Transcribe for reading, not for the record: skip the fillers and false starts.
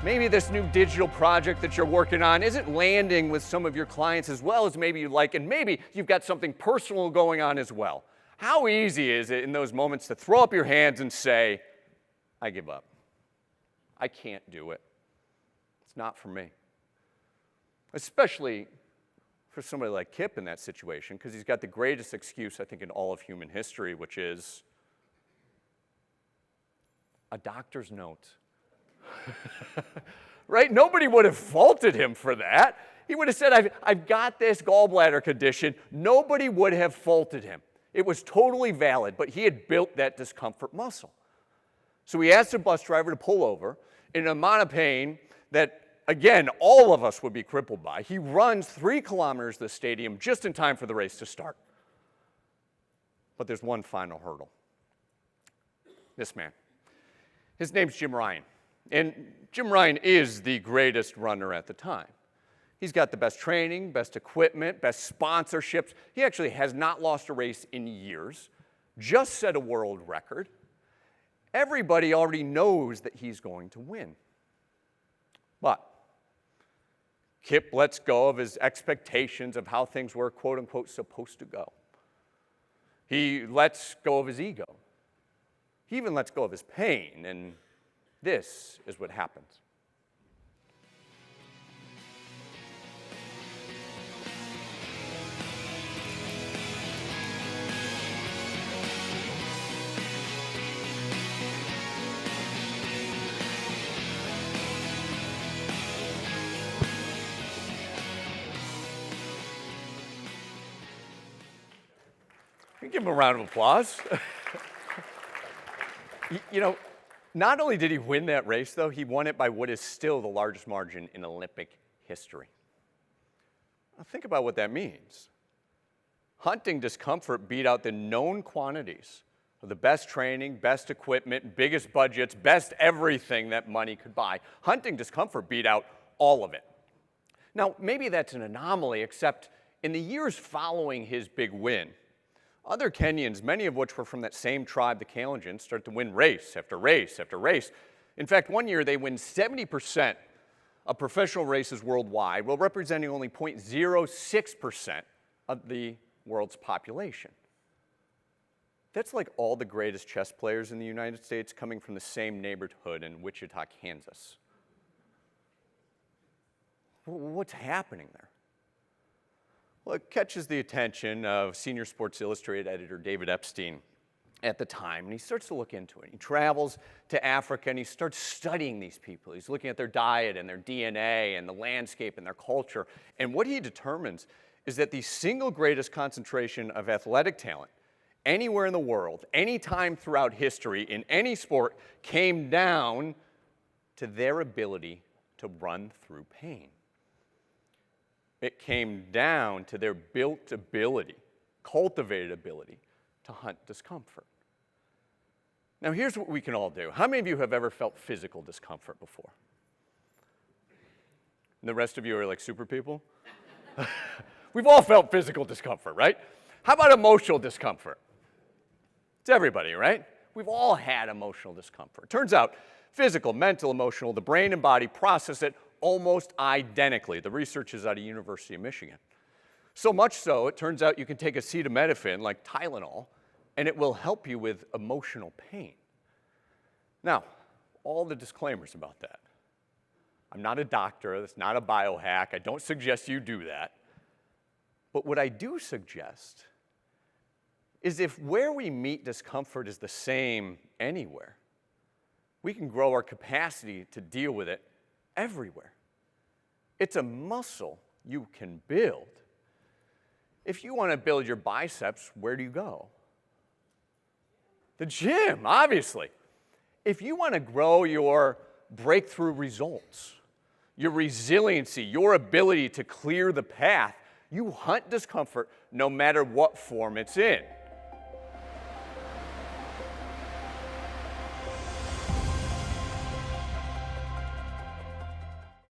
Maybe this new digital project that you're working on isn't landing with some of your clients as well as maybe you'd like, and maybe you've got something personal going on as well. How easy is it in those moments to throw up your hands and say, I give up. I can't do it. It's not for me. Especially for somebody like Kip in that situation, because he's got the greatest excuse, I think, in all of human history, which is a doctor's note. Right? Nobody would have faulted him for that. He would have said, I've got this gallbladder condition. Nobody would have faulted him. It was totally valid, but he had built that discomfort muscle. So he asked the bus driver to pull over in an amount of pain that, again, all of us would be crippled by. He runs 3 kilometers to the stadium just in time for the race to start. But there's one final hurdle. This man. His name's Jim Ryan. And Jim Ryan is the greatest runner at the time. He's got the best training, best equipment, best sponsorships. He actually has not lost a race in years, just set a world record. Everybody already knows that he's going to win. But Kip lets go of his expectations of how things were, quote unquote, supposed to go. He lets go of his ego. He even lets go of his pain, and this is what happens. Give him a round of applause. You know, not only did he win that race, though, he won it by what is still the largest margin in Olympic history. Now, think about what that means. Hunting discomfort beat out the known quantities of the best training, best equipment, biggest budgets, best everything that money could buy. Hunting discomfort beat out all of it. Now, maybe that's an anomaly, except in the years following his big win, other Kenyans, many of which were from that same tribe, the Kalenjins, start to win race after race after race. In fact, one year they win 70% of professional races worldwide, while representing only 0.06% of the world's population. That's like all the greatest chess players in the United States coming from the same neighborhood in Wichita, Kansas. What's happening there? Well, it catches the attention of senior Sports Illustrated editor David Epstein at the time, and he starts to look into it. He travels to Africa, and he starts studying these people. He's looking at their diet and their DNA and the landscape and their culture, and what he determines is that the single greatest concentration of athletic talent anywhere in the world, any time throughout history, in any sport, came down to their ability to run through pain. It came down to their built ability, cultivated ability, to hunt discomfort. Now, here's what we can all do. How many of you have ever felt physical discomfort before? And the rest of you are like super people? We've all felt physical discomfort, right? How about emotional discomfort? It's everybody, right? We've all had emotional discomfort. Turns out, physical, mental, emotional, the brain and body process it almost identically. The research is out of University of Michigan. So much so, it turns out you can take acetaminophen, like Tylenol, and it will help you with emotional pain. Now, all the disclaimers about that. I'm not a doctor. That's not a biohack. I don't suggest you do that. But what I do suggest is if where we meet discomfort is the same anywhere, we can grow our capacity to deal with it everywhere. It's a muscle you can build. If you want to build your biceps, where do you go? The gym, obviously. If you want to grow your breakthrough results, your resiliency, your ability to clear the path, you hunt discomfort no matter what form it's in.